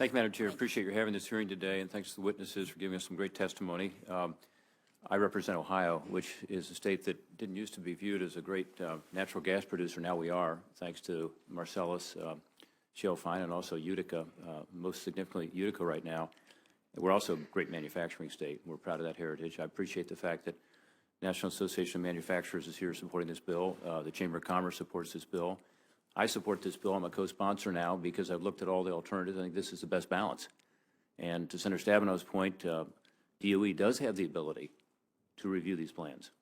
Thank you, Madam Chair. Appreciate your having this hearing today, and thanks to the witnesses for giving us some great testimony. I represent Ohio, which is a state that didn't used to be viewed as a great natural gas producer. Now we are, thanks to Marcellus, Shale Fine, and also Utica, most significantly Utica right now. We're also a great manufacturing state. We're proud of that heritage. I appreciate the fact that National Association of Manufacturers is here supporting this bill. The Chamber of Commerce supports this bill. I support this bill. I'm a co-sponsor now because I've looked at all the alternatives. I think this is the best balance. And to Senator Stabenow's point, DOE does have the ability to review these plans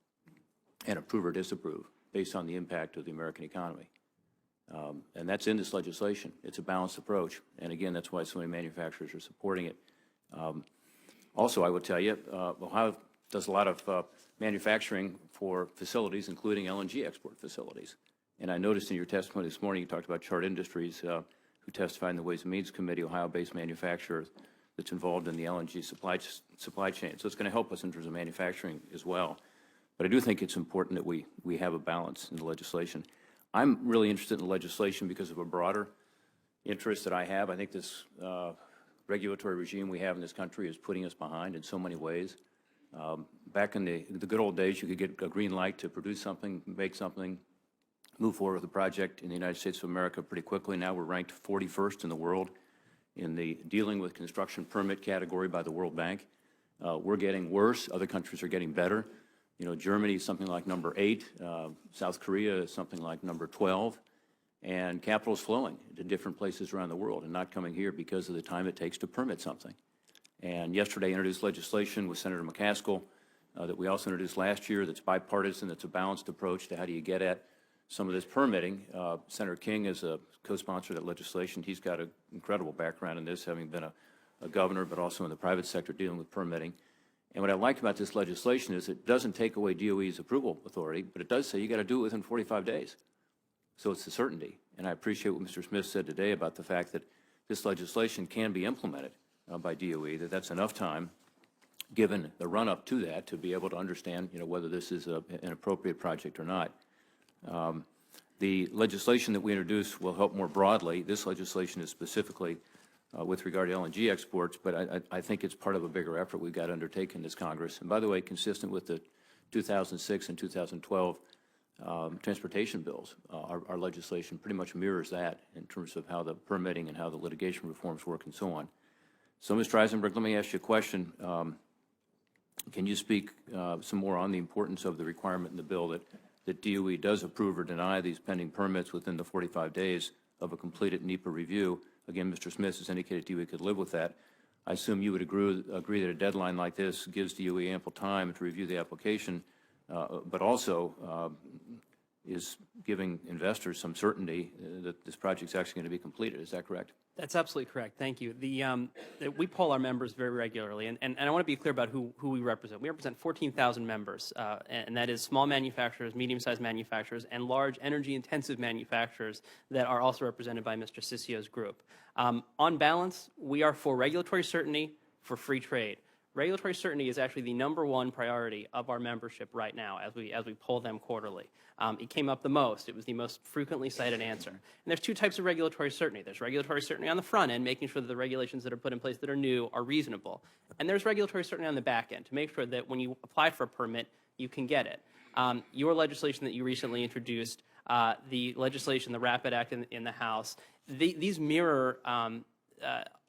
and approve or disapprove based on the impact of the American economy. And that's in this legislation. It's a balanced approach. And again, that's why so many manufacturers are supporting it. Also, I would tell you, Ohio does a lot of manufacturing for facilities, including LNG export facilities. And I noticed in your testimony this morning, you talked about Chart Industries, who testified in the Ways and Means Committee, Ohio-based manufacturer that's involved in the LNG supply chain. So it's going to help us in terms of manufacturing as well. But I do think it's important that we have a balance in the legislation. I'm really interested in the legislation because of a broader interest that I have. I think this regulatory regime we have in this country is putting us behind in so many ways. Back in the good old days, you could get a green light to produce something, make something, move forward with a project in the United States of America pretty quickly. Now we're ranked 41st in the world in the dealing with construction permit category by the World Bank. We're getting worse. Other countries are getting better. You know, Germany is something like number 8. South Korea is something like number 12. And capital is flowing to different places around the world and not coming here because of the time it takes to permit something. And yesterday I introduced legislation with Senator McCaskill that we also introduced last year that's bipartisan, that's a balanced approach to how do you get at some of this permitting. Senator King is a co-sponsor of that legislation. He's got an incredible background in this, having been a governor, but also in the private sector dealing with permitting. And what I like about this legislation is it doesn't take away DOE's approval authority, but it does say you got to do it within 45 days. So it's the certainty. And I appreciate what Mr. Smith said today about the fact that this legislation can be implemented by DOE, that's enough time, given the run-up to that, to be able to understand, you know, whether this is an appropriate project or not. The legislation that we introduced will help more broadly. This legislation is specifically with regard to LNG exports, but I think it's part of a bigger effort we've got to undertake in this Congress. And by the way, consistent with the 2006 and 2012 transportation bills, our legislation pretty much mirrors that in terms of how the permitting and how the litigation reforms work and so on. So, Mr. Eisenberg, let me ask you a question. Can you speak some more on the importance of the requirement in the bill that DOE does approve or deny these pending permits within the 45 days of a completed NEPA review? Again, Mr. Smith has indicated DOE could live with that. I assume you would agree that a deadline like this gives DOE ample time to review the application, but also is giving investors some certainty that this project is actually going to be completed. Is that correct? That's absolutely correct. Thank you. We poll our members very regularly, and I want to be clear about who we represent. We represent 14,000 members, and that is small manufacturers, medium-sized manufacturers, and large energy-intensive manufacturers that are also represented by Mr. Ciccio's group. On balance, we are for regulatory certainty, for free trade. Regulatory certainty is actually the #1 priority of our membership right now as we poll them quarterly. It came up the most. It was the most frequently cited answer. And there's two types of regulatory certainty. There's regulatory certainty on the front end, making sure that the regulations that are put in place that are new are reasonable. And there's regulatory certainty on the back end to make sure that when you apply for a permit, you can get it. Your legislation that you recently introduced, the legislation, the RAPID Act in the House, these mirror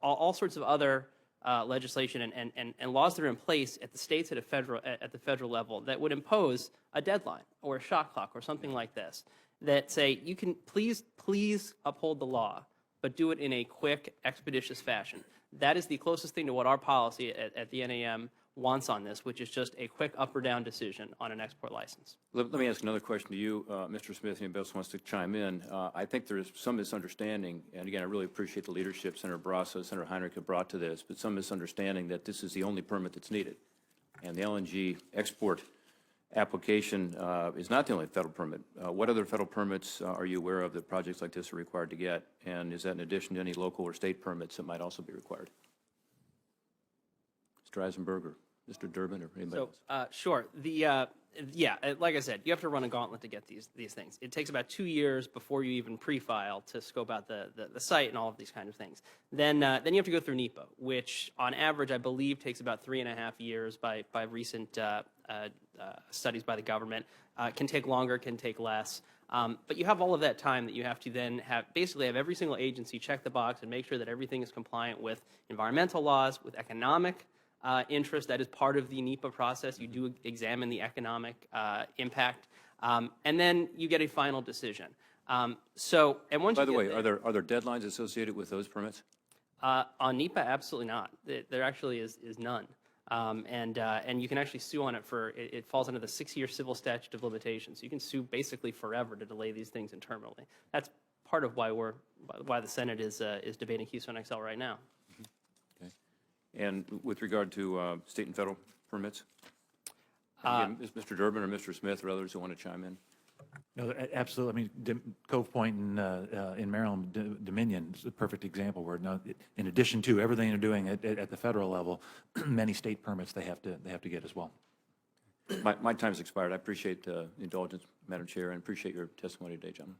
all sorts of other legislation and laws that are in place at the states at the federal level that would impose a deadline or a shot clock or something like this that say you can please uphold the law, but do it in a quick, expeditious fashion. That is the closest thing to what our policy at the NAM wants on this, which is just a quick up or down decision on an export license. Let me ask another question to you, Mr. Smith, and anybody else wants to chime in. I think there is some misunderstanding, and again, I really appreciate the leadership Senator Barrasso, Senator Heinrich have brought to this, but some misunderstanding that this is the only permit that's needed. And the LNG export application is not the only federal permit. What other federal permits are you aware of that projects like this are required to get? And is that in addition to any local or state permits that might also be required? Mr. Eisenberg or Mr. Durbin or anybody else? Sure. Yeah, like I said, you have to run a gauntlet to get these things. It takes about 2 years before you even pre-file to scope out the site and all of these kind of things. Then you have to go through NEPA, which on average I believe takes about 3.5 years by recent studies by the government. Can take longer, can take less. But you have all of that time that you have to then basically have every single agency check the box and make sure that everything is compliant with environmental laws, with economic interest. That is part of the NEPA process. You do examine the economic impact, and then you get a final decision. And once By the way, are there deadlines associated with those permits? on NEPA, absolutely not. There actually is none. And you can actually sue on it it falls under the 6-year civil statute of limitations. You can sue basically forever to delay these things internally. That's part of why the Senate is debating Keystone XL right now. Okay. And with regard to state and federal permits? Again, is Mr. Durbin or Mr. Smith or others who want to chime in? No, absolutely. I mean, Cove Point in Maryland, Dominion is a perfect example where, in addition to everything they're doing at the federal level, many state permits they have to get as well. My time's expired. I appreciate the indulgence, Madam Chair, and appreciate your testimony today, gentlemen.